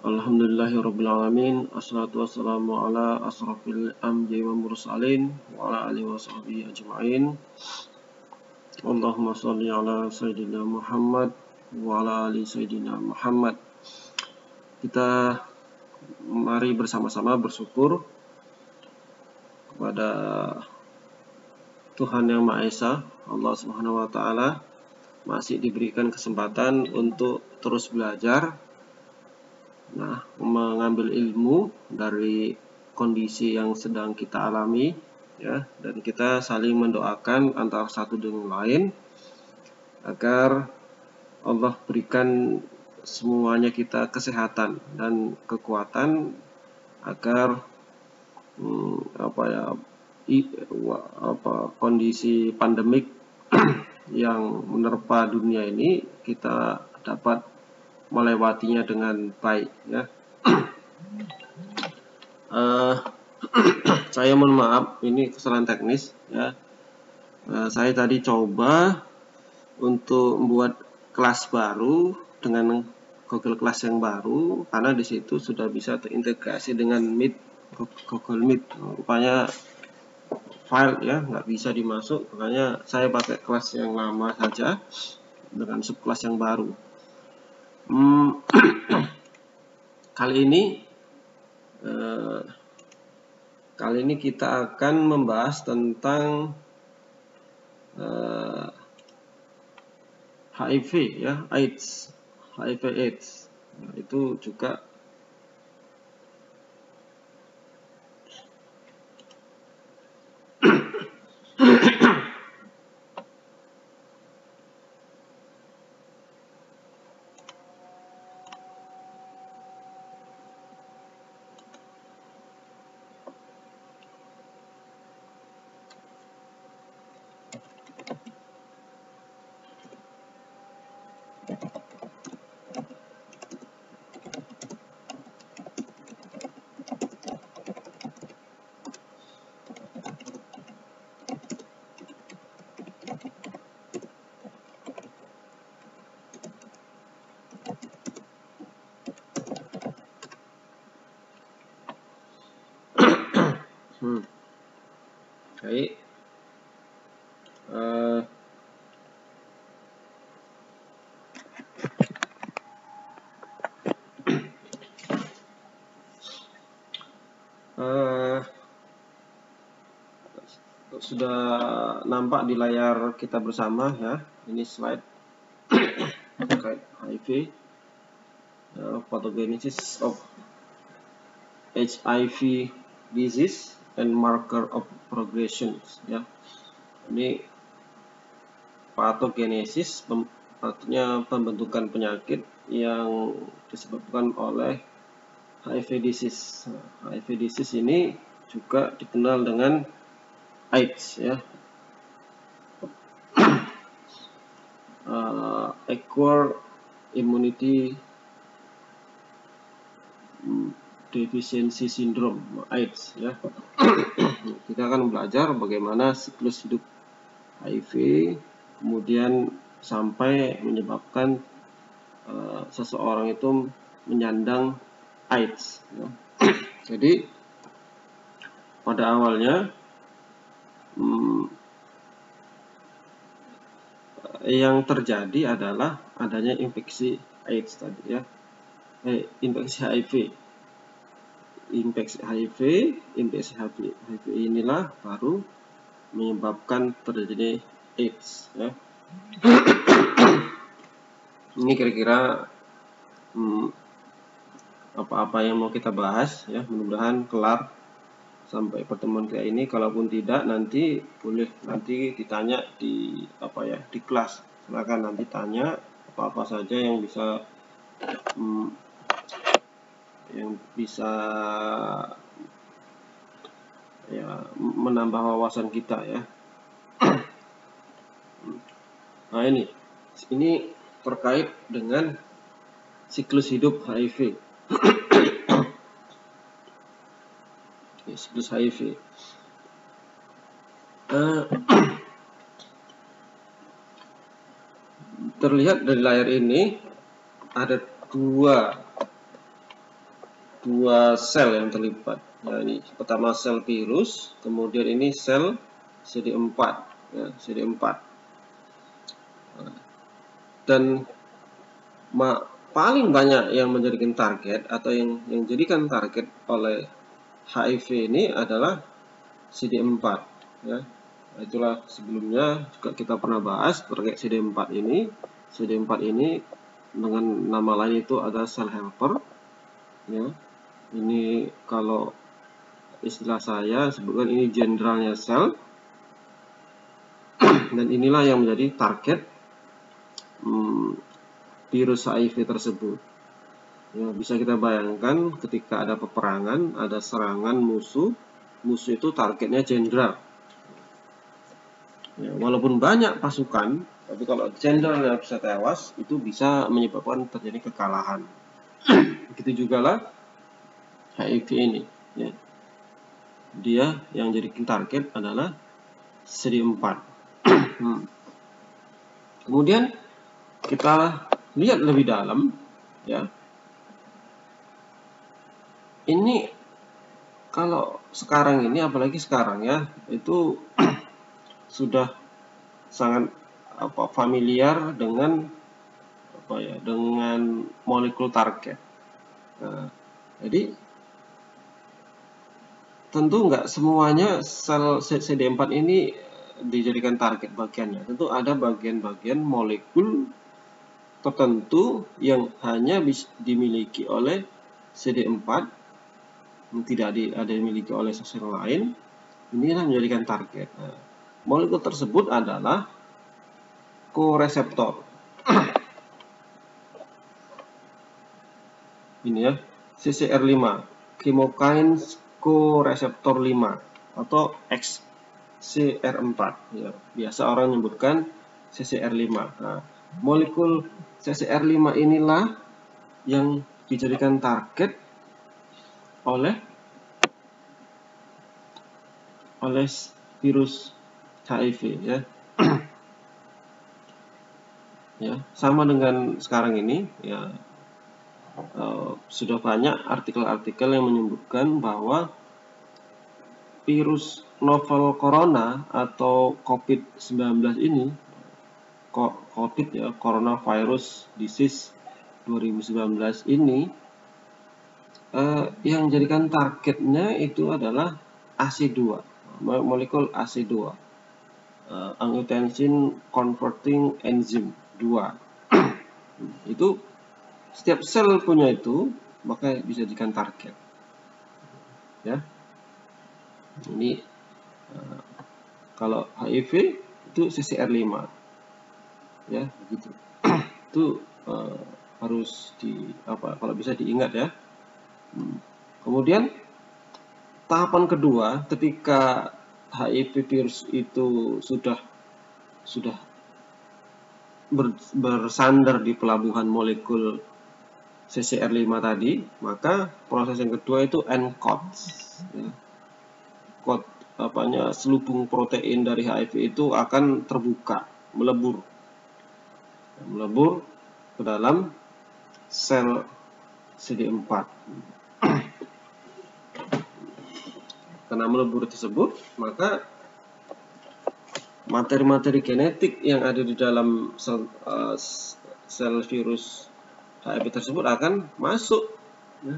Alhamdulillahirrabbilalamin. Assalatu wassalamu ala asrafil anbiya'i wal mursalin wa ala alihi wa sahbihi ajma'in. Allahumma sholli ala sayyidina Muhammad wa ala ali sayyidina Muhammad. Kita mari bersama-sama bersyukur kepada Tuhan Yang Maha Esa, Allah Subhanahu wa taala, masih diberikan kesempatan untuk terus belajar. Nah, mengambil ilmu dari kondisi yang sedang kita alami, ya, dan kita saling mendoakan antara satu dengan lain agar Allah berikan semuanya kita kesehatan dan kekuatan agar kondisi pandemik yang menerpa dunia ini kita dapat melewatinya dengan baik, ya. Saya mohon maaf, ini kesalahan teknis, ya. Saya tadi coba untuk membuat kelas baru dengan Google Class yang baru, karena di situ sudah bisa terintegrasi dengan Google Meet. Rupanya file, ya, nggak bisa dimasuk, makanya saya pakai kelas yang lama saja dengan subkelas yang baru. Kali ini kita akan membahas tentang HIV, ya, HIV/AIDS. Nah, itu juga baik. Sudah nampak di layar kita bersama, ya. Ini slide terkait HIV, pathogenesis of HIV disease and marker of progression, ya. Ini patogenesis, artinya pembentukan penyakit yang disebabkan oleh HIV disease. HIV disease ini juga dikenal dengan AIDS, ya. Acquired immunity deficiency syndrome, AIDS, ya. Kita akan belajar bagaimana siklus hidup HIV kemudian sampai menyebabkan seseorang itu menyandang AIDS, ya. Jadi pada awalnya yang terjadi adalah adanya infeksi AIDS tadi, ya. Infeksi HIV inilah baru menyebabkan terjadi AIDS, ya. Ini kira-kira apa-apa yang mau kita bahas, ya. Mudah-mudahan kelar sampai pertemuan kayak ini. Kalaupun tidak, nanti boleh nanti ditanya di di kelas. Silakan nanti tanya apa-apa saja yang bisa ya menambah wawasan kita, ya. Nah, ini terkait dengan siklus hidup HIV. Siklus HIV. Terlihat dari layar ini ada dua dua sel yang terlibat. Nah, ini pertama sel virus, kemudian ini sel CD4, ya, CD4. Dan paling banyak yang menjadikan target atau yang jadikan target oleh HIV ini adalah CD4, ya. Itulah sebelumnya juga kita pernah bahas terkait CD4 ini. CD4 ini dengan nama lain itu ada sel helper, ya. Ini kalau istilah saya sebutkan ini jenderalnya sel, dan inilah yang menjadi target virus HIV tersebut. Ya, bisa kita bayangkan ketika ada peperangan, ada serangan musuh itu targetnya jenderal. Ya, walaupun banyak pasukan, tapi kalau jenderalnya bisa tewas, itu bisa menyebabkan terjadi kekalahan. Begitu juga lah HIV ini. Ya. Dia yang jadi target adalah CD4. Kemudian kita lihat lebih dalam, ya. Ini kalau sekarang ini, apalagi sekarang ya, itu sudah sangat familiar dengan dengan molekul target. Nah, jadi tentu nggak semuanya sel CD4 ini dijadikan target bagiannya. Tentu ada bagian-bagian molekul tertentu yang hanya bisa dimiliki oleh CD4, tidak ada dimiliki oleh sel lain. Inilah menjadikan target. Nah, molekul tersebut adalah koreseptor. Ini ya, CCR5, chemokine koreseptor 5 atau XCR4. Ya, biasa orang menyebutkan CCR5. Nah, molekul CCR5 inilah yang dijadikan target oleh virus HIV, ya. Ya, sama dengan sekarang ini, ya. Sudah banyak artikel-artikel yang menyebutkan bahwa virus novel corona atau COVID-19 ini, COVID ya, coronavirus disease 2019 ini, yang jadikan targetnya itu adalah AC2, molekul AC2, angiotensin converting enzyme 2. Itu setiap sel punya itu, maka bisa dijadikan target. Ya, ini kalau HIV itu CCR5, ya begitu. Itu harus kalau bisa diingat ya. Kemudian tahapan kedua, ketika HIV virus itu sudah bersandar di pelabuhan molekul CCR5 tadi, maka proses yang kedua itu ENCODE. Ya. Selubung protein dari HIV itu akan terbuka, melebur ke dalam sel CD4. Karena melebur tersebut, maka materi-materi genetik yang ada di dalam sel virus HIV tersebut akan masuk, ya.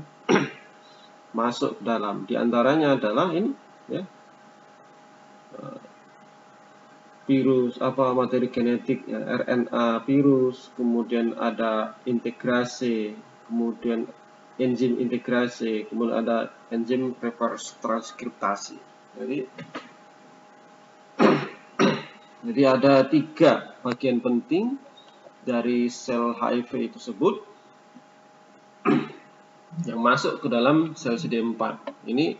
Masuk dalam. Di antaranya adalah ini, ya, virus materi genetik, ya, RNA virus, kemudian ada integrase, kemudian enzim integrase, kemudian ada enzim reverse transkriptasi. Jadi ada 3 bagian penting dari sel HIV tersebut yang masuk ke dalam sel CD4. Ini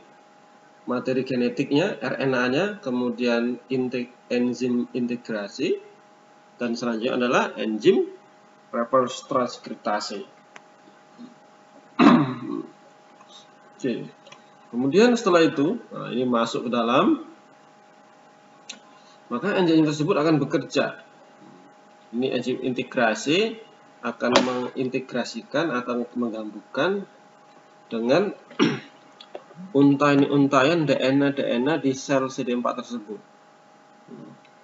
materi genetiknya, RNA-nya, kemudian enzim integrasi, dan selanjutnya adalah enzim reverse transkriptasi. Kemudian setelah itu, ini masuk ke dalam, maka enzim tersebut akan bekerja. Ini enzim integrasi akan mengintegrasikan atau menggabungkan dengan untayan DNA di sel CD4 tersebut.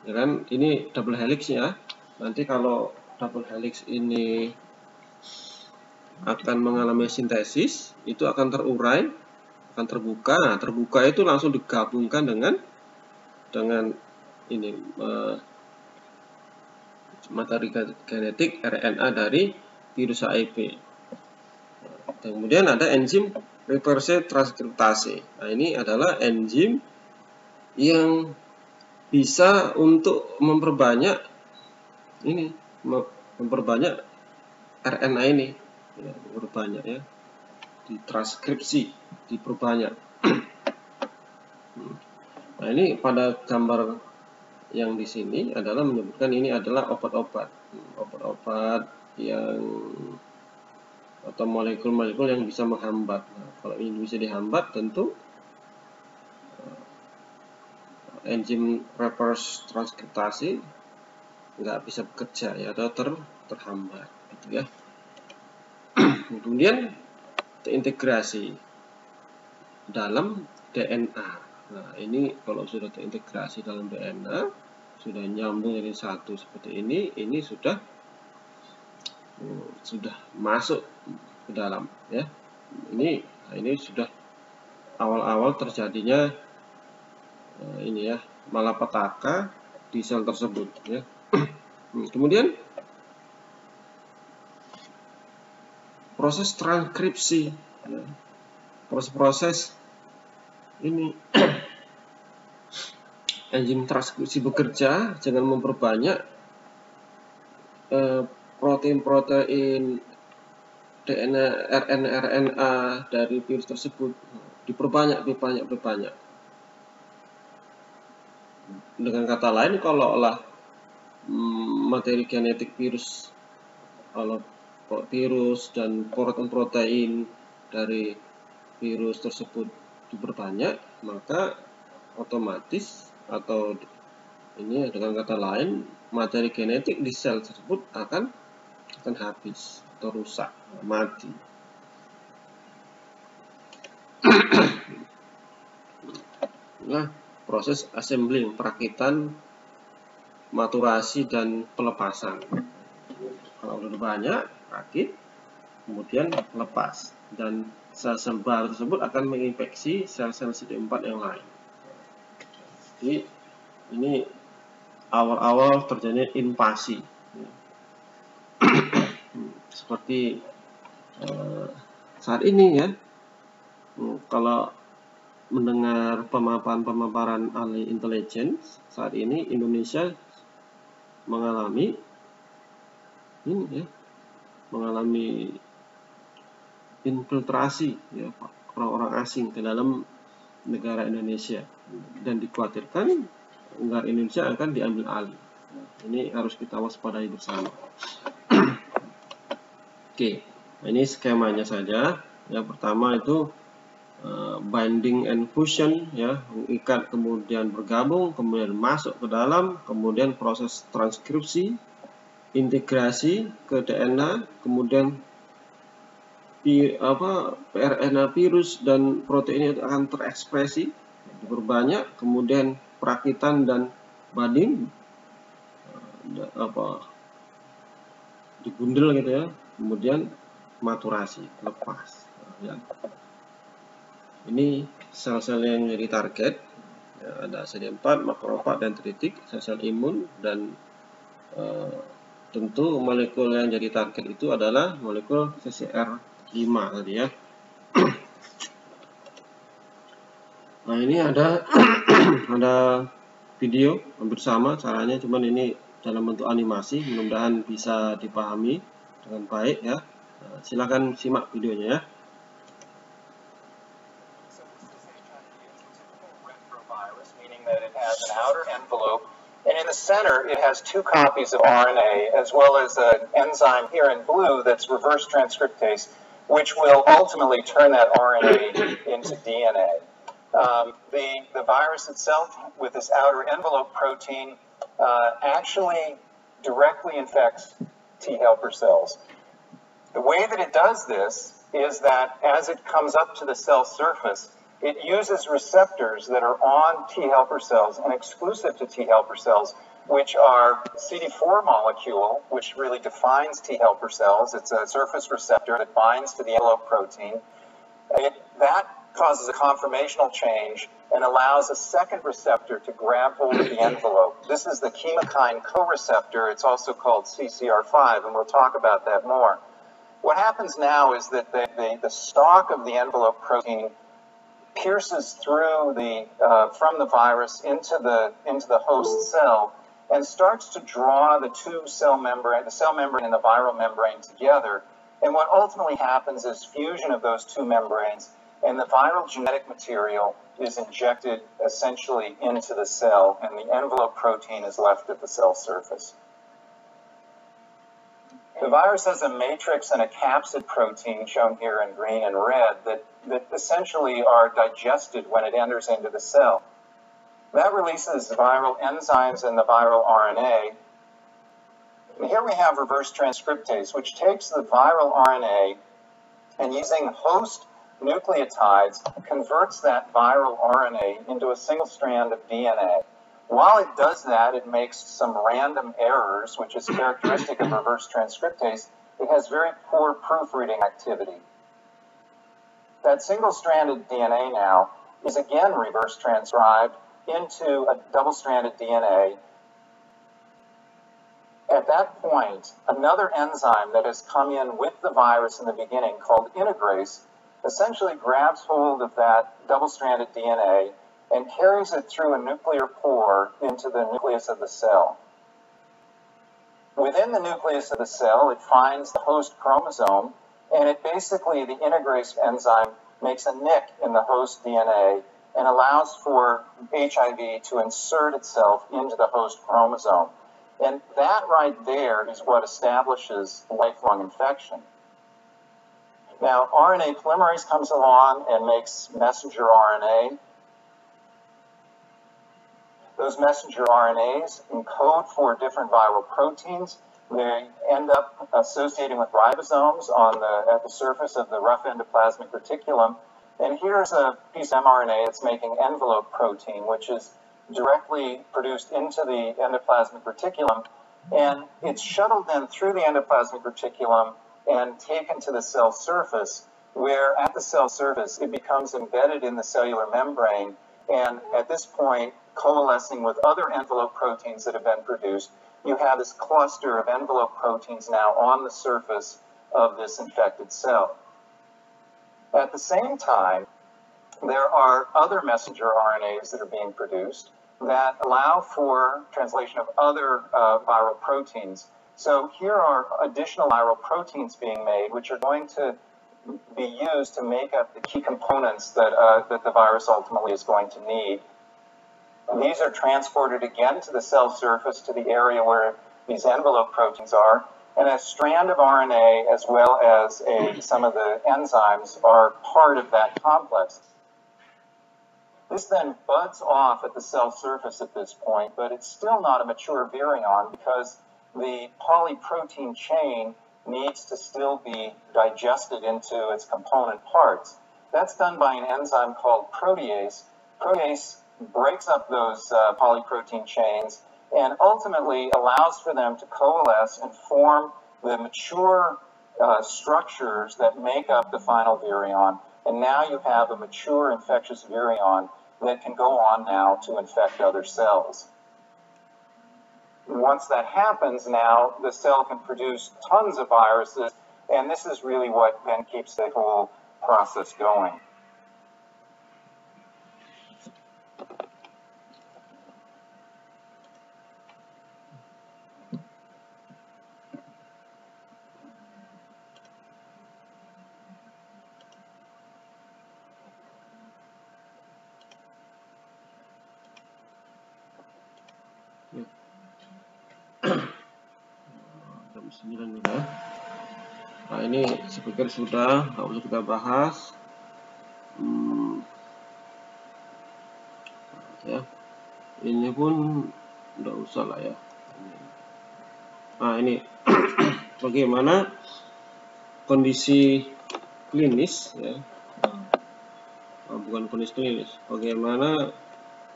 Ya kan, ini double helix ya. Nanti kalau double helix ini akan mengalami sintesis, itu akan terurai, akan terbuka. Nah, terbuka itu langsung digabungkan dengan ini materi genetik RNA dari virus HIV. Kemudian ada enzim reverse transkriptase. Nah, ini adalah enzim yang bisa untuk memperbanyak RNA ini, ya, memperbanyak ya, ditranskripsi, diperbanyak. Nah, ini pada gambar yang di sini adalah menyebutkan ini adalah obat-obat yang atau molekul-molekul yang bisa menghambat. Nah, kalau ini bisa dihambat, tentu enzim reverse transkriptase nggak bisa bekerja ya, atau terhambat gitu ya. Kemudian terintegrasi dalam DNA. Nah, ini kalau sudah terintegrasi dalam DNA, sudah nyambung jadi satu seperti ini sudah masuk ke dalam ya. Ini sudah awal-awal terjadinya ini ya, malapetaka di sel tersebut ya. Kemudian proses transkripsi ya. Proses ini enzim transkripsi bekerja dengan memperbanyak protein-protein DNA, RNA dari virus tersebut, diperbanyak. Dengan kata lain, kalau olah materi genetik virus, kalau virus dan protein dari virus tersebut diperbanyak, maka otomatis, atau ini dengan kata lain, materi genetik di sel tersebut akan habis atau rusak, mati. Nah, proses assembling, perakitan, maturasi, dan pelepasan. Kalau sudah banyak, rakit, kemudian lepas, dan sel-sel baru tersebut akan menginfeksi sel-sel CD4 yang lain. Jadi ini awal-awal terjadinya invasi, seperti saat ini ya. Kalau mendengar pemaparan ahli intelijen, saat ini Indonesia mengalami infiltrasi ya, orang-orang asing ke dalam negara Indonesia, dan dikhawatirkan negara Indonesia akan diambil alih. Ini harus kita waspadai bersama. Oke, ini skemanya saja. Yang pertama itu binding and fusion ya, mengikat kemudian bergabung, kemudian masuk ke dalam, kemudian proses transkripsi, integrasi ke DNA, kemudian RNA virus dan protein itu akan terekspresi, diperbanyak, kemudian perakitan dan budding, digundel gitu ya, kemudian maturasi, lepas ya. Ini sel-sel yang jadi target ya, ada CD4, makrofag, dendritik, sel-sel imun, dan tentu molekul yang jadi target itu adalah molekul CCR5 tadi ya. Nah, ini ada video hampir sama caranya, cuman ini dalam bentuk animasi, mudah-mudahan bisa dipahami dengan baik ya. Nah, silakan simak videonya ya. Has an outer envelope, and in the center it has 2 copies of RNA, as well as an enzyme here in blue that's reverse transcriptase, which will ultimately turn that RNA into DNA. The virus itself, with this outer envelope protein, actually directly infects T helper cells. The way that it does this is that as it comes up to the cell surface, it uses receptors that are on T helper cells and exclusive to T helper cells, which are CD4 molecule, which really defines T helper cells. It's a surface receptor that binds to the envelope protein. That causes a conformational change and allows a second receptor to grab hold of the envelope. This is the chemokine co-receptor. It's also called CCR5, and we'll talk about that more. What happens now is that the stalk of the envelope protein pierces through from the virus into the host cell and starts to draw the cell membrane and the viral membrane together. And what ultimately happens is fusion of those two membranes, and the viral genetic material is injected essentially into the cell, and the envelope protein is left at the cell surface. The virus has a matrix and a capsid protein, shown here in green and red, that essentially are digested when it enters into the cell. That releases viral enzymes and the viral RNA. And here we have reverse transcriptase, which takes the viral RNA and, using host nucleotides, converts that viral RNA into a single strand of DNA. While it does that, it makes some random errors, which is characteristic of reverse transcriptase. It has very poor proofreading activity. That single-stranded DNA now is again reverse transcribed into a double-stranded DNA. At that point, another enzyme that has come in with the virus in the beginning, called integrase, essentially grabs hold of that double-stranded DNA and carries it through a nuclear pore into the nucleus of the cell. Within the nucleus of the cell, it finds the host chromosome, and the integrase enzyme makes a nick in the host DNA and allows for HIV to insert itself into the host chromosome. And that right there is what establishes lifelong infection. Now, RNA polymerase comes along and makes messenger RNA. Those messenger RNAs encode for different viral proteins. They end up associating with ribosomes at the surface of the rough endoplasmic reticulum. And here's a piece of mRNA that's making envelope protein, which is directly produced into the endoplasmic reticulum. And it's shuttled then through the endoplasmic reticulum and taken to the cell surface, where at the cell surface it becomes embedded in the cellular membrane, and at this point, coalescing with other envelope proteins that have been produced, you have this cluster of envelope proteins now on the surface of this infected cell. At the same time, there are other messenger RNAs that are being produced that allow for translation of other viral proteins. So here are additional viral proteins being made, which are going to be used to make up the key components that the virus ultimately is going to need. These are transported again to the cell surface, to the area where these envelope proteins are, and a strand of RNA as well as some of the enzymes are part of that complex. This then buds off at the cell surface at this point, but it's still not a mature virion because the polyprotein chain needs to still be digested into its component parts. That's done by an enzyme called protease. Protease breaks up those polyprotein chains and ultimately allows for them to coalesce and form the mature structures that make up the final virion. And now you have a mature infectious virion that can go on now to infect other cells. Once that happens, now the cell can produce tons of viruses, and this is really what then keeps the whole process going. Jam 9 udah. Nah, ini saya pikir sudah, nggak usah kita bahas. Ya, ini pun nggak usah lah ya. Nah, ini bagaimana kondisi klinis ya, bukan kondisi klinis, bagaimana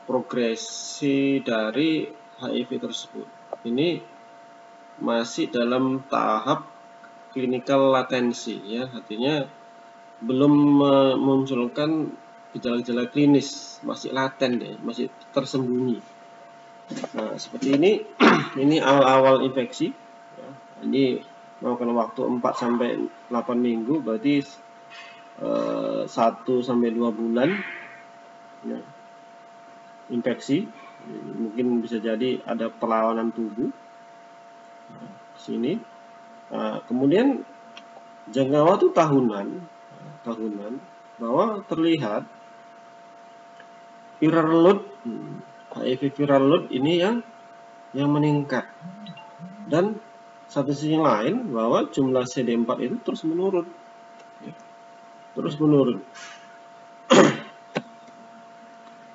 progresi dari HIV tersebut. Ini masih dalam tahap clinical latensi ya, artinya belum memunculkan gejala-gejala klinis, masih laten ya, masih tersembunyi. Nah, seperti ini ini awal-awal infeksi ya. Ini memakan waktu 4 sampai 8 minggu, berarti 1 sampai 2 bulan ya, infeksi. Mungkin bisa jadi ada perlawanan tubuh. Nah, sini. Nah, kemudian jangka waktu tahunan, bahwa terlihat viral load, HIV viral load ini yang meningkat, dan satu sisi lain bahwa jumlah CD4 itu terus menurun,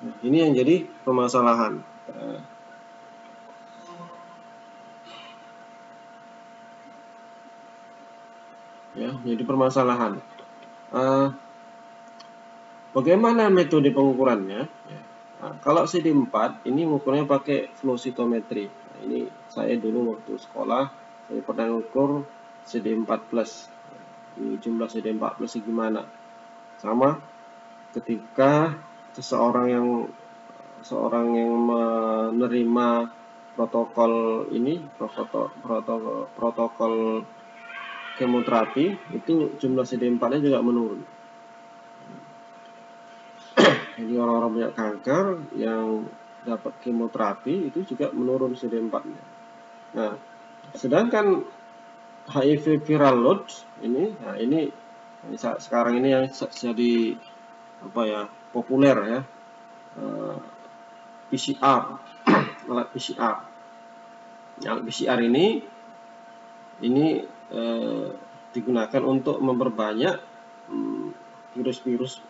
Nah, ini yang jadi permasalahan. Ya, jadi permasalahan. Bagaimana metode pengukurannya? Nah, kalau CD4 ini mengukurnya pakai flow cytometry. Nah, ini saya dulu waktu sekolah saya pernah mengukur CD4+. Ini jumlah CD4+ gimana? Sama ketika seseorang yang menerima protokol ini, protokol kemoterapi, itu jumlah CD4-nya juga menurun. Jadi orang-orang punya kanker yang dapat kemoterapi itu juga menurun CD4-nya. Nah, sedangkan HIV viral load ini, nah ini sekarang ini yang jadi populer ya, PCR, alat PCR. Alat PCR ini digunakan untuk memperbanyak virus-virus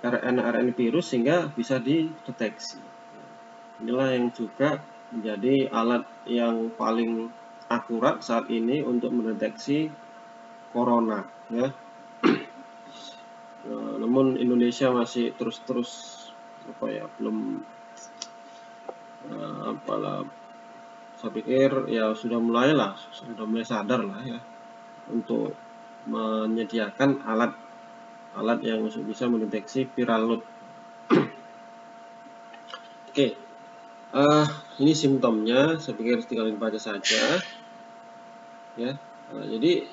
RNA virus sehingga bisa dideteksi. Inilah yang juga menjadi alat yang paling akurat saat ini untuk mendeteksi corona ya. Namun Indonesia masih terus belum saya pikir ya sudah mulai sadar lah ya untuk menyediakan alat yang bisa mendeteksi viral load. Oke. Ini simptomnya, saya pikir tinggal dibaca saja ya. Jadi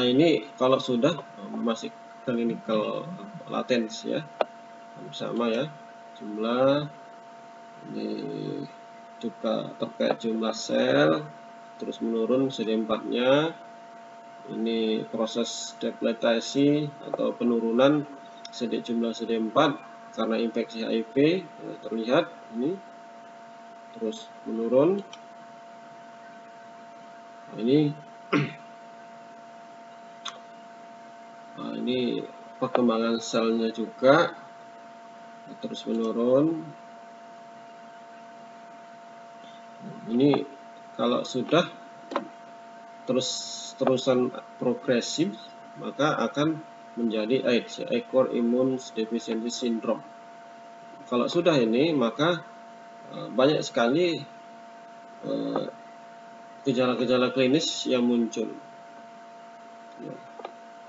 ini kalau sudah masih clinical latency ya, sama ya, jumlah ini juga terkait jumlah sel terus menurun CD4-nya. Ini proses depletasi atau penurunan jumlah CD4 karena infeksi HIV terlihat ini terus menurun. Nah, ini perkembangan selnya juga terus menurun. Ini kalau sudah terusan progresif maka akan menjadi AIDS, Acquired Immune Deficiency Syndrome. Kalau sudah ini maka banyak sekali gejala-gejala klinis yang muncul ya,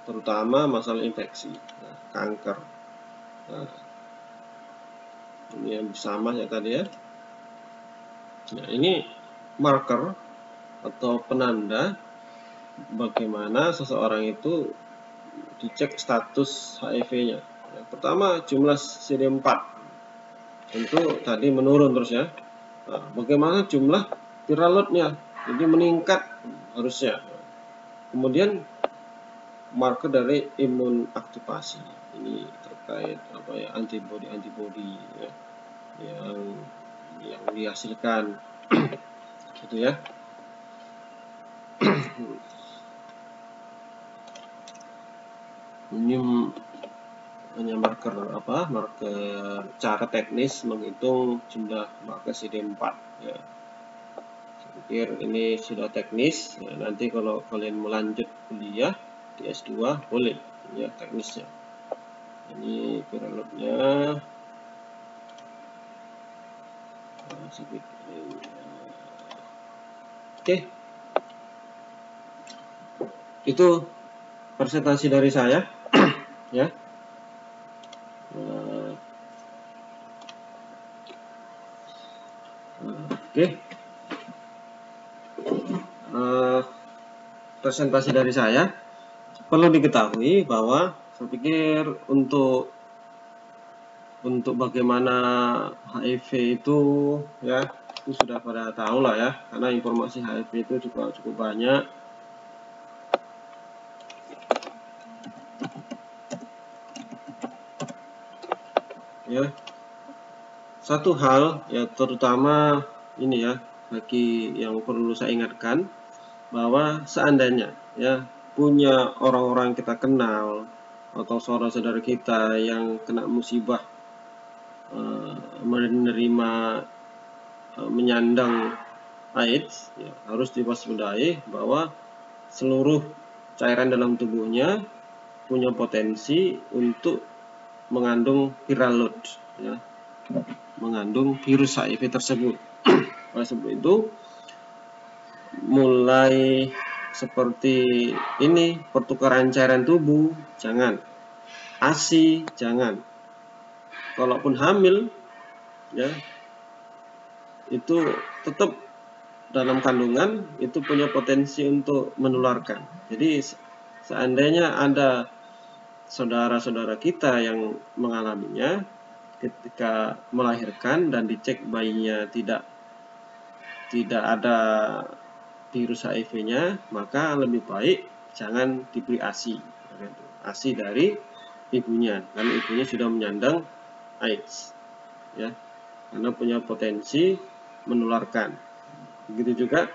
terutama masalah infeksi, kanker. Ini yang sama ya tadi ya. Nah, ini marker atau penanda bagaimana seseorang itu dicek status HIV-nya. Yang pertama jumlah CD4 tentu tadi menurun terus ya. Nah, bagaimana jumlah viral load-nya? Jadi meningkat harusnya. Kemudian marker dari imun aktivasi. Ini terkait antibody ya, yang dihasilkan gitu ya. Ini hanya marker cara teknis menghitung jumlah marker CD4 ya. Saya pikir ini sudah teknis ya, nanti kalau kalian melanjut kuliah di S2 boleh ya teknisnya. Ini viral load-nya. Oke. Itu presentasi dari saya ya. Oke. Presentasi dari saya. Perlu diketahui bahwa saya pikir untuk bagaimana HIV itu ya, itu sudah pada tahu lah ya, karena informasi HIV itu juga cukup banyak. Ya, satu hal ya, terutama ini ya, bagi yang perlu saya ingatkan, bahwa seandainya ya punya orang-orang kita kenal atau saudara-saudara kita yang kena musibah menerima menyandang AIDS, ya, harus diwaspadai bahwa seluruh cairan dalam tubuhnya punya potensi untuk mengandung viral load, ya, mengandung virus HIV tersebut. Oleh sebab itu, mulai seperti ini, pertukaran cairan tubuh jangan, ASI jangan, kalaupun hamil ya itu tetap dalam kandungan itu punya potensi untuk menularkan. Jadi seandainya ada saudara-saudara kita yang mengalaminya, ketika melahirkan dan dicek bayinya tidak ada virus HIV-nya, maka lebih baik jangan diberi ASI. ASI dari ibunya, karena ibunya sudah menyandang AIDS, ya, karena punya potensi menularkan. Begitu juga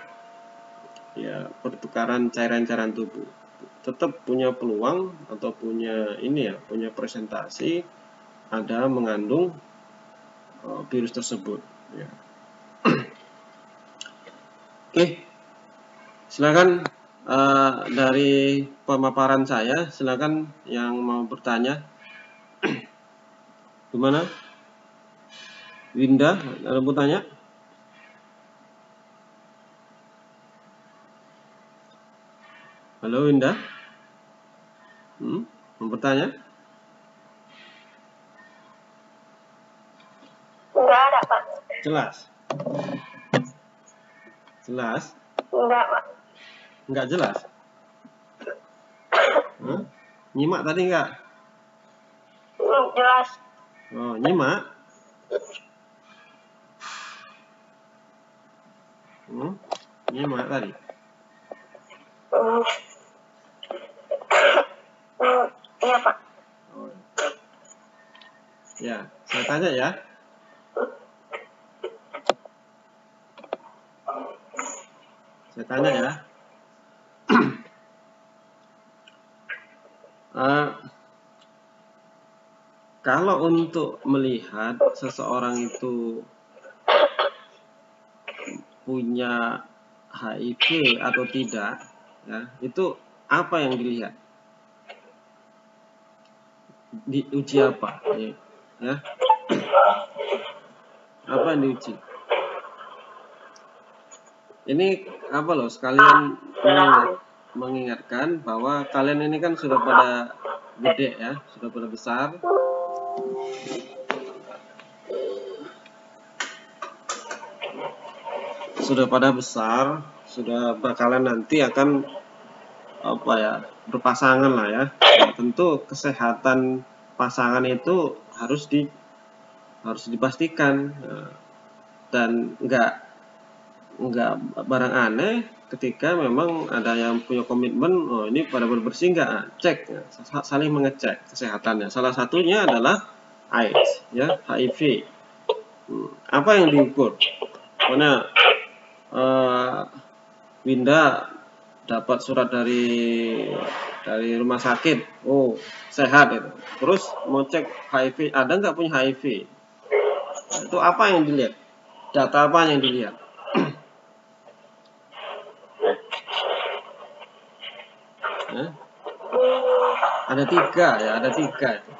ya pertukaran cairan-cairan tubuh, tetap punya peluang atau punya ini ya, punya presentasi ada mengandung virus tersebut. Ya. Oke, silakan dari pemaparan saya, silakan yang mau bertanya. Gimana? Winda, ada mau tanya? Halo Winda, mau bertanya? Enggak ada, Pak. Jelas? Jelas? Enggak, Pak. Enggak jelas? Nyimak tadi enggak? Jelas. Oh, nyimak? Nyimak tadi? Iya, Pak. Oh. Ya, saya tanya ya. Saya tanya ya. Kalau untuk melihat seseorang itu punya HIV atau tidak, ya, itu apa yang dilihat? Diuji apa? Ya. Apa yang diuji? Ini apa loh, sekalian mengingatkan bahwa kalian ini kan sudah pada gede ya, sudah pada besar. Sudah pada besar, sudah bakalan nanti akan apa ya, berpasangan lah ya. Nah, tentu kesehatan pasangan itu harus dipastikan, dan enggak barang aneh ketika memang ada yang punya komitmen, oh ini pada bersih enggak, cek, saling mengecek kesehatannya. Salah satunya adalah AIDS ya, HIV. Apa yang diukur? Pokoknya Winda dapat surat dari rumah sakit, oh sehat itu. Terus mau cek HIV, ada nggak punya HIV? Itu apa yang dilihat? Data apa yang dilihat? Ada 3 ya, ada 3 itu.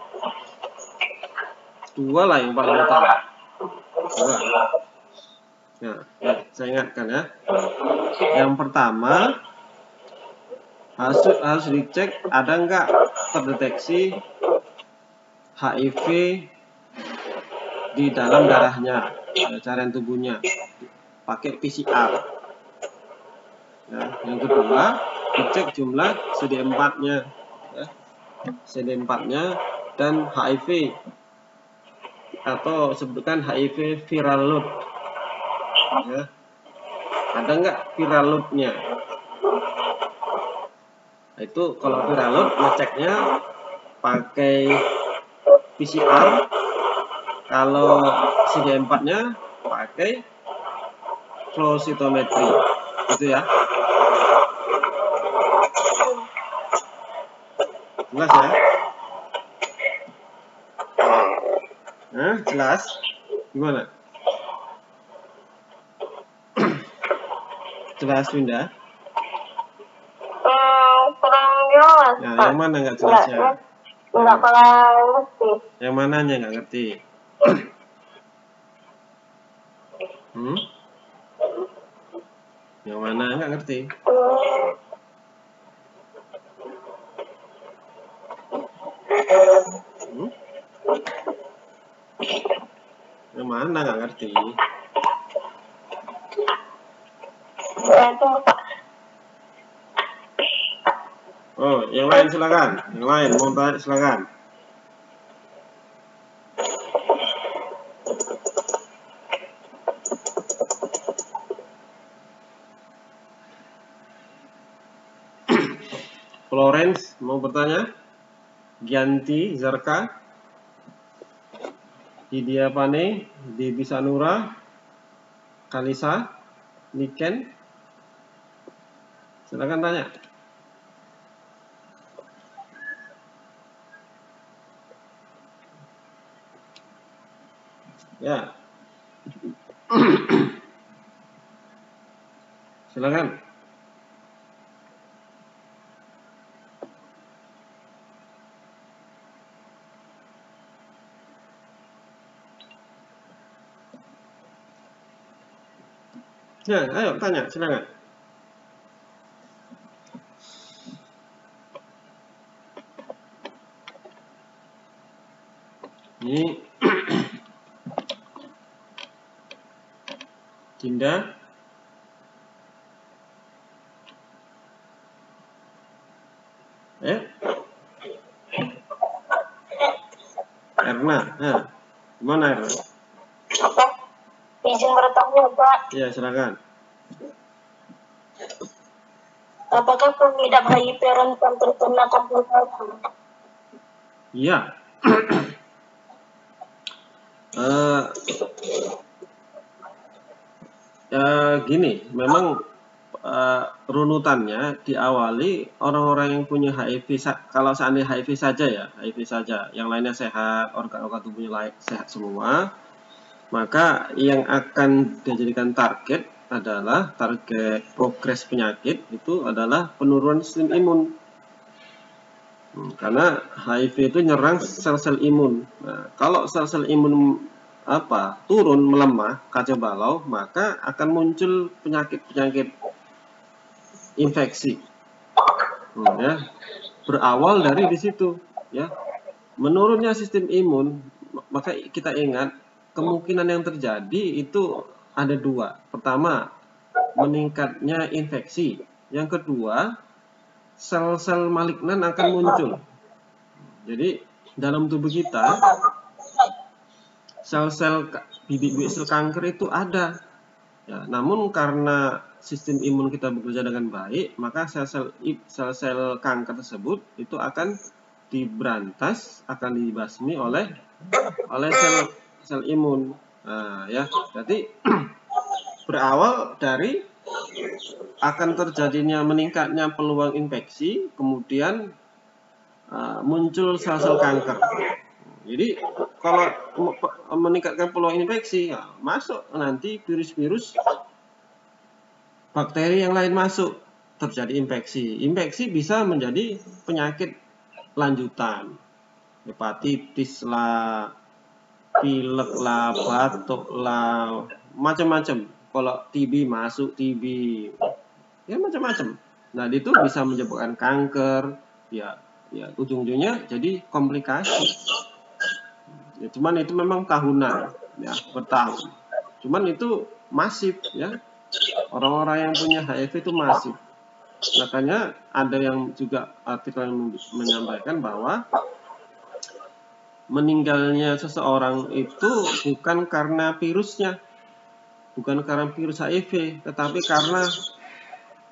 2 lah yang paling utama. 2. Nah, saya ingatkan ya. Yang pertama harus dicek ada nggak terdeteksi HIV di dalam darahnya, cairan tubuhnya, pakai PCR. Nah, yang kedua dicek jumlah CD4-nya, ya. CD4-nya dan HIV atau sebutkan HIV viral load. Ya. Ada nggak viral load-nya? Nah, itu kalau viral load ngeceknya pakai PCR, kalau CD4-nya pakai flow cytometry, gitu ya. Jelas ya? Nah, jelas? Gimana? Jelas, Winda? Kurang jelas. Nah, yang mana nggak jelasnya? Nggak pernah ngerti. Yang mananya nggak ngerti? Yang mana nggak ngerti? Yang mana nggak ngerti? Tunggu, Pak. Oh, yang lain silakan. Yang lain mau tanya silakan. Florence mau bertanya? Gianti, Zarka, Didia Pane, Debi Sanura, Kalisa, Niken, silakan tanya. Ya, silakan. Ya, ayo tanya, silakan. Ini Dinda, Erna, gimana Erna? Apa? Izin bertanya, Pak. Ya, silakan. Apakah pengidap HIV rentan terkena komplikasi? Iya. Gini, memang runutannya diawali orang-orang yang punya HIV, kalau seandainya HIV saja ya, HIV saja, yang lainnya sehat, organ-organ tubuhnya sehat semua, maka yang akan dijadikan target adalah target progres penyakit itu adalah penurunan sistem imun. Karena HIV itu nyerang sel-sel imun. Nah, kalau sel-sel imun turun, melemah, kacau balau, maka akan muncul penyakit-penyakit infeksi. Ya, berawal dari di situ, ya. Menurunnya sistem imun, maka kita ingat kemungkinan yang terjadi itu ada 2. Pertama, meningkatnya infeksi. Yang kedua, sel-sel malignan akan muncul. Jadi dalam tubuh kita sel-sel bibit-bibit sel kanker itu ada. Ya, namun karena sistem imun kita bekerja dengan baik, maka sel-sel kanker tersebut itu akan diberantas, akan dibasmi oleh sel imun. Nah, ya, jadi berawal dari akan terjadinya meningkatnya peluang infeksi, kemudian muncul sel-sel kanker. Jadi kalau meningkatkan peluang infeksi, ya, masuk nanti virus-virus, bakteri yang lain masuk. terjadi infeksi. Infeksi bisa menjadi penyakit lanjutan, hepatitis lah, pilek lah, batuk lah, macam-macam. Kalau TB masuk TB, ya macam-macam. Nah, itu bisa menyebabkan kanker, ya ujung-ujungnya jadi komplikasi. Ya, cuman itu memang tahunan, ya bertahun. Cuman itu masif, ya. Orang-orang yang punya HIV itu masif. Makanya ada yang juga artikel yang menyampaikan bahwa meninggalnya seseorang itu bukan karena virusnya, bukan karena virus HIV, tetapi karena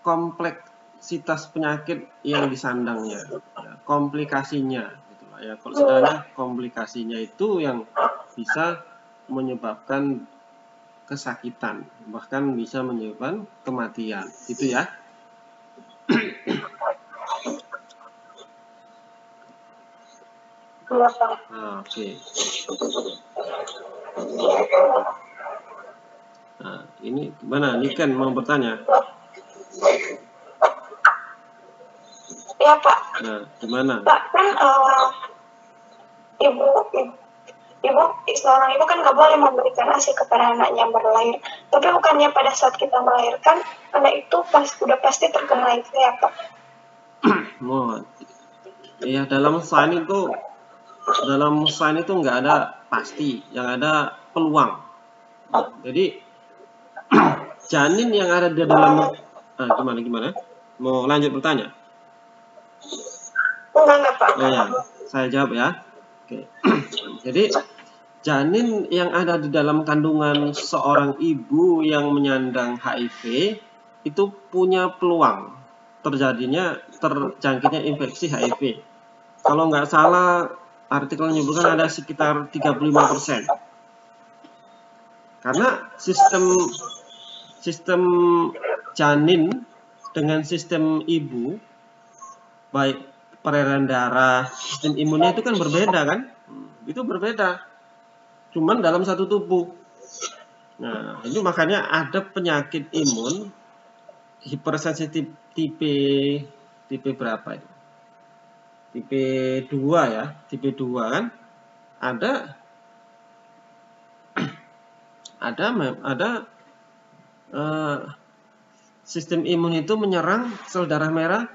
kompleksitas penyakit yang disandangnya, ya, komplikasinya, gitu lah, ya. Kalau sebenarnya komplikasinya itu yang bisa menyebabkan kesakitan, bahkan bisa menyebabkan kematian, gitu ya. Iya, Pak. Oke. Nah, ini gimana? Niken mau bertanya? Iya, Pak. Nah, gimana? Pak, kan seorang ibu kan nggak boleh memberikan ASI kepada anaknya yang baru lahir. Tapi bukannya pada saat kita melahirkan, anak itu udah pasti terkena HIV ya, Pak? Oh, ya dalam sains itu nggak ada pasti, yang ada peluang. Jadi janin yang ada di dalam gimana? Mau lanjut bertanya? Enggak, Pak. Oh ya, saya jawab ya. Oke. Jadi janin yang ada di dalam kandungan seorang ibu yang menyandang HIV itu punya peluang terjangkitnya infeksi HIV. Kalau nggak salah, artikel menyebutkan ada sekitar 35%. Karena sistem janin dengan sistem ibu, baik peredaran darah, sistem imunnya itu kan berbeda kan? Itu berbeda. Cuman dalam satu tubuh. Nah, itu makanya ada penyakit imun hipersensitif tipe berapa itu? Tipe 2 ya, tipe 2 kan? Ada sistem imun itu menyerang sel darah merah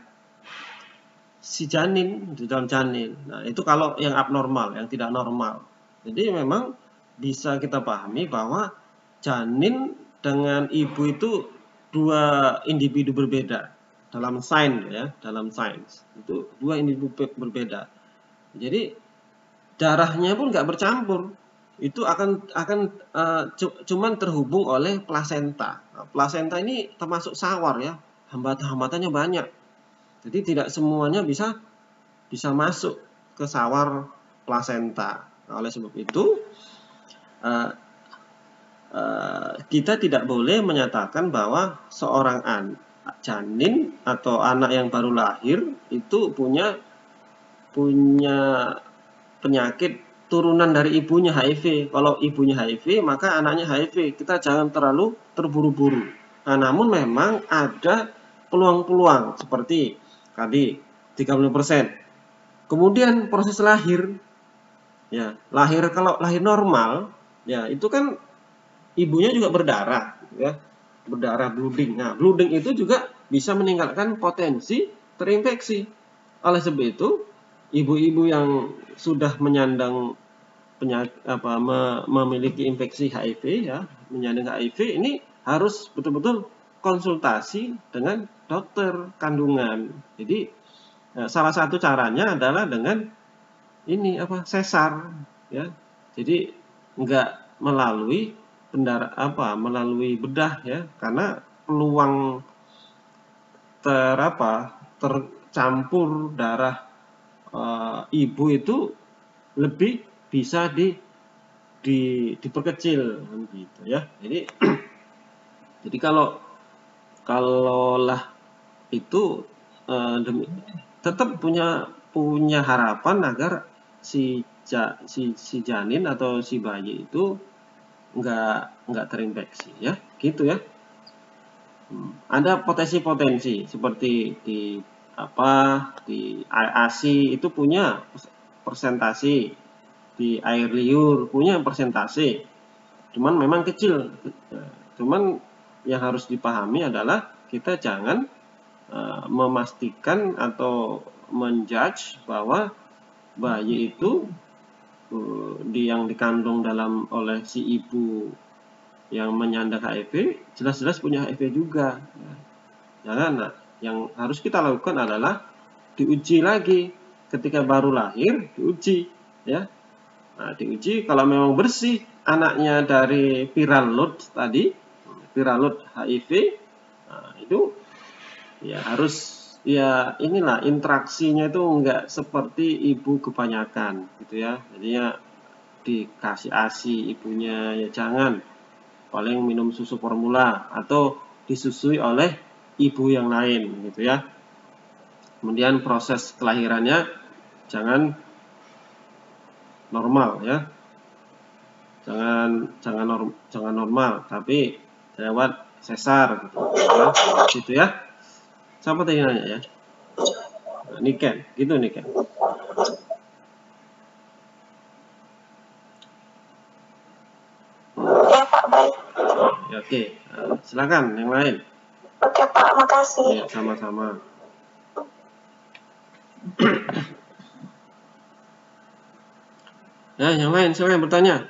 si janin di dalam janin. Nah, itu kalau yang abnormal, yang tidak normal. Jadi memang bisa kita pahami bahwa janin dengan ibu itu dua individu berbeda dalam sains ya, dalam sains itu dua individu berbeda. Jadi darahnya pun nggak bercampur, itu akan cuman terhubung oleh plasenta. Nah, plasenta ini termasuk sawar ya, hambatannya banyak. Jadi tidak semuanya bisa masuk ke sawar plasenta. Nah, oleh sebab itu kita tidak boleh menyatakan bahwa seorang janin atau anak yang baru lahir itu punya penyakit turunan dari ibunya HIV. Kalau ibunya HIV, maka anaknya HIV. Kita jangan terlalu terburu-buru. Nah, namun memang ada peluang-peluang seperti tadi 30%. Kemudian proses lahir, ya kalau lahir normal, ya itu kan ibunya juga berdarah, ya berdarah bleeding. Nah, bleeding itu juga bisa meningkatkan potensi terinfeksi. Oleh sebab itu, ibu-ibu yang sudah menyandang penyakit memiliki infeksi HIV ya, menyandang HIV ini harus betul-betul konsultasi dengan dokter kandungan. Jadi salah satu caranya adalah dengan sesar ya. Jadi enggak melalui melalui bedah ya, karena peluang tercampur darah ibu itu lebih bisa diperkecil gitu ya. Jadi kalau lah itu tetap punya harapan agar si janin atau si bayi itu enggak terinfeksi ya, gitu ya. Ada potensi-potensi seperti di ASI itu punya persentase, di air liur punya persentase, cuman memang kecil. Cuman yang harus dipahami adalah kita jangan memastikan atau menjudge bahwa bayi itu yang dikandung oleh si ibu yang menyandang HIV jelas-jelas punya HIV juga. Jangan. Nah, yang harus kita lakukan adalah diuji lagi ketika baru lahir, diuji ya. Nah, diuji kalau memang bersih anaknya dari viral load tadi, viral load HIV, nah, itu ya harus ya inilah interaksinya itu enggak seperti ibu kebanyakan gitu ya. Jadinya dikasih ASI ibunya ya jangan, paling minum susu formula atau disusui oleh ibu yang lain gitu ya. Kemudian proses kelahirannya jangan normal ya, jangan normal tapi lewat sesar gitu ya. Siapa tadi nanya ya? Niken, gitu Niken. Ya Pak, baik. Ya, oke, silakan yang lain. Oke Pak, makasih. Ya, sama-sama. Ya, yang lain silakan bertanya.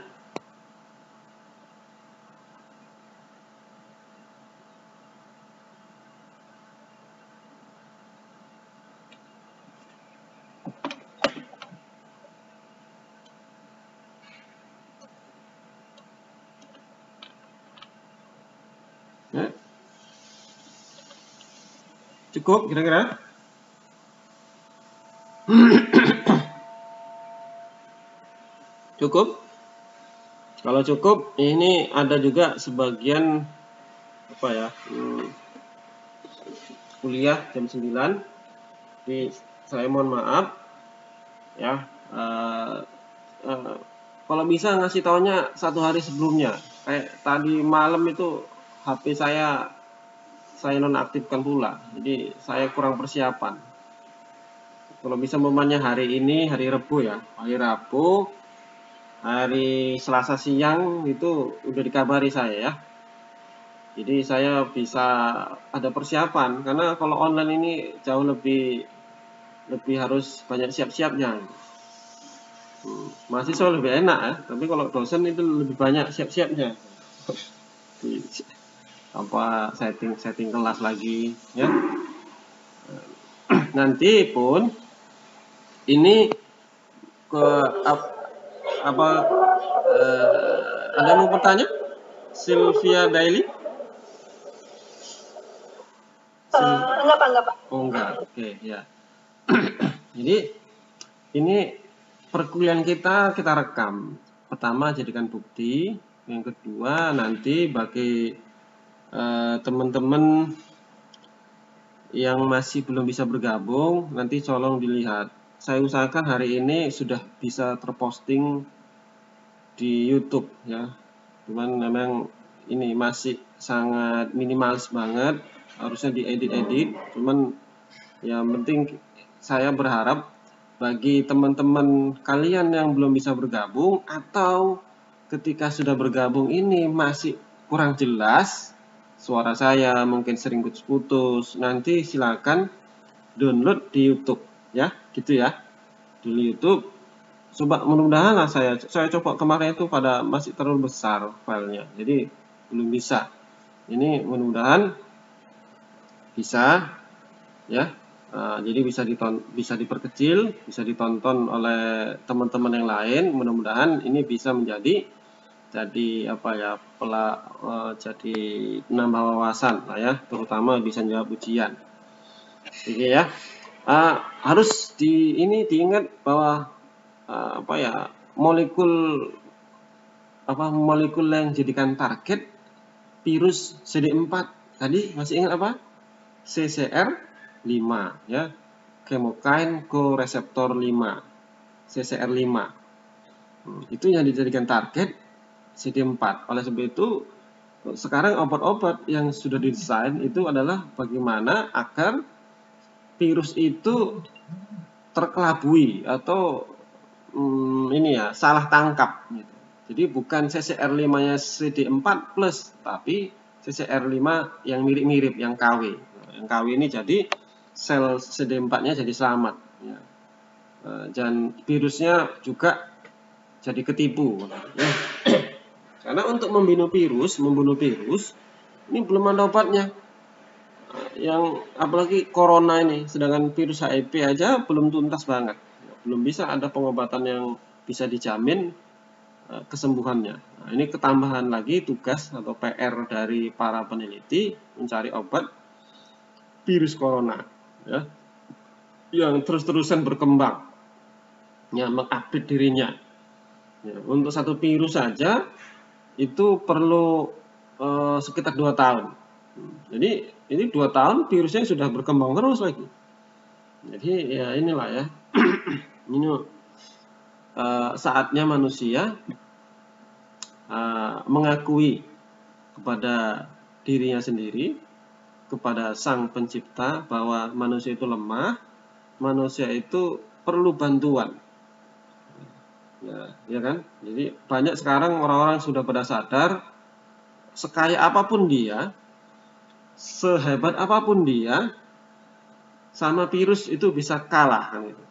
Ya. Cukup kira-kira? Cukup? Kalau cukup, ini ada juga sebagian kuliah jam 9. Jadi saya mohon maaf ya. Kalau bisa ngasih taunya 1 hari sebelumnya. Kayak tadi malam itu HP saya nonaktifkan pula. Jadi saya kurang persiapan. Kalau bisa momennya hari ini, hari Rabu ya. Hari Rabu, hari Selasa siang itu udah dikabari saya ya. Jadi saya bisa ada persiapan. Karena kalau online ini jauh lebih harus banyak siap-siapnya. Mahasiswa lebih enak ya, tapi kalau dosen itu lebih banyak siap-siapnya. Setting kelas lagi ya. Nanti pun ini ada yang mau bertanya? Sylvia Daily? Enggak Pak. Oh enggak, oke ya. Jadi ini perkuliahan kita rekam. Pertama jadikan bukti, yang kedua nanti bagi teman-teman yang masih belum bisa bergabung, nanti tolong dilihat. Saya usahakan hari ini sudah bisa terposting di YouTube ya. Cuman memang ini masih sangat minimalis banget, harusnya diedit-edit. Cuman yang penting saya berharap bagi teman-teman kalian yang belum bisa bergabung atau ketika sudah bergabung ini masih kurang jelas suara saya, mungkin sering putus-putus, nanti silakan download di YouTube ya, gitu ya. Di YouTube coba, mudah-mudahan lah saya coba kemarin itu pada masih terlalu besar filenya, jadi belum bisa. Ini mudah-mudahan bisa ya. Jadi bisa diperkecil, bisa ditonton oleh teman-teman yang lain. Mudah-mudahan ini bisa menjadi jadi menambah wawasan lah ya, terutama bisa jawab ujian. Oke ya. Harus diingat bahwa molekul yang jadikan target virus CD4 tadi, masih ingat apa? CCR5 ya, chemokine koreseptor 5, CCR5. Itu yang dijadikan target CD4. Oleh sebab itu Sekarang obat-obat yang sudah didesain itu adalah bagaimana agar virus itu terkelabui atau ini ya salah tangkap gitu. Jadi bukan CCR5-nya CD4 plus, tapi CCR5 yang mirip-mirip, yang KW. Yang KW ini jadi sel CD4-nya jadi selamat. Ya. Dan virusnya juga jadi ketipu. Ya. Karena untuk membunuh virus ini belum ada obatnya. Yang apalagi corona ini, sedangkan virus HIV aja belum tuntas banget. Belum bisa ada pengobatan yang bisa dijamin kesembuhannya. Nah, ini ketambahan lagi tugas atau PR dari para peneliti mencari obat virus corona, ya, yang terus-terusan berkembang, ya, mengupdate dirinya. Ya, untuk satu virus saja itu perlu sekitar 2 tahun. Jadi ini 2 tahun virusnya sudah berkembang terus lagi. Jadi ya inilah ya, ini saatnya manusia mengakui kepada dirinya sendiri, kepada Sang Pencipta bahwa manusia itu lemah, manusia itu perlu bantuan. Ya kan? Jadi banyak sekarang orang-orang sudah pada sadar, sekaya apapun dia, sehebat apapun dia, sama virus itu bisa kalah kan itu.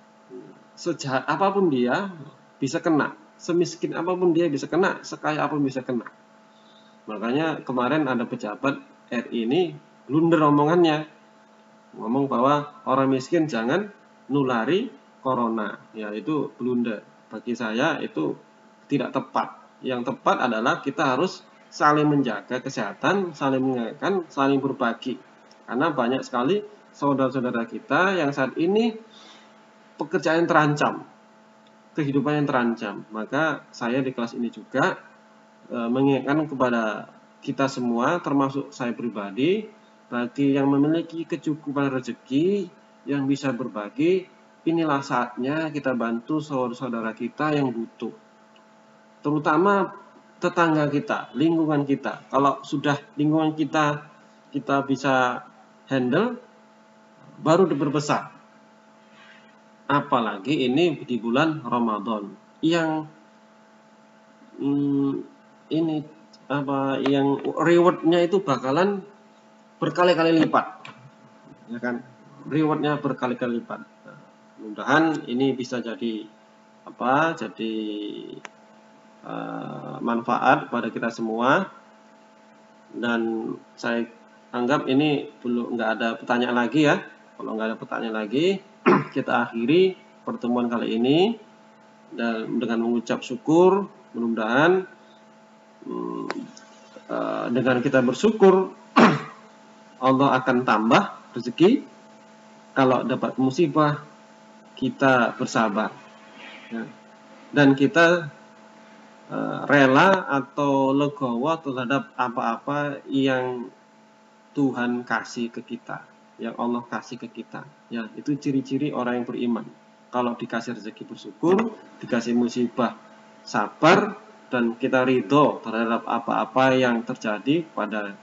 Sejahat apapun dia bisa kena, semiskin apapun dia bisa kena, sekaya apapun bisa kena. Makanya kemarin ada pejabat RI ini blunder omongannya, ngomong bahwa orang miskin jangan nulari corona. Ya itu blunder. Bagi saya itu tidak tepat. Yang tepat adalah kita harus saling menjaga kesehatan, saling mengingatkan, saling berbagi. Karena banyak sekali saudara-saudara kita yang saat ini pekerjaan terancam, kehidupan yang terancam. Maka saya di kelas ini juga mengingatkan kepada kita semua, termasuk saya pribadi, bagi yang memiliki kecukupan rezeki, yang bisa berbagi, inilah saatnya kita bantu saudara-saudara kita yang butuh. Terutama tetangga kita, lingkungan kita. Kalau sudah lingkungan kita bisa handle, baru berbesar. Apalagi ini di bulan Ramadan yang ini yang rewardnya itu bakalan berkali-kali lipat, ya kan? Rewardnya berkali-kali lipat. Nah, mudah-mudahan ini bisa jadi jadi manfaat pada kita semua. Dan saya anggap ini nggak ada pertanyaan lagi ya. Kalau nggak ada pertanyaan lagi, kita akhiri pertemuan kali ini dan dengan mengucap syukur. Mudah-mudahan dengan kita bersyukur Allah akan tambah rezeki. Kalau dapat musibah kita bersabar, ya. Dan kita rela atau legowo terhadap apa-apa yang Tuhan kasih ke kita, yang Allah kasih ke kita. Ya, itu ciri-ciri orang yang beriman. Kalau dikasih rezeki bersyukur, dikasih musibah sabar, dan kita ridho terhadap apa-apa yang terjadi pada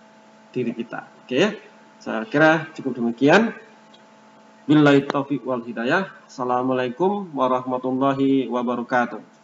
diri kita. Oke ya, saya kira cukup demikian. Billahi taufiq wal hidayah. Assalamualaikum warahmatullahi wabarakatuh.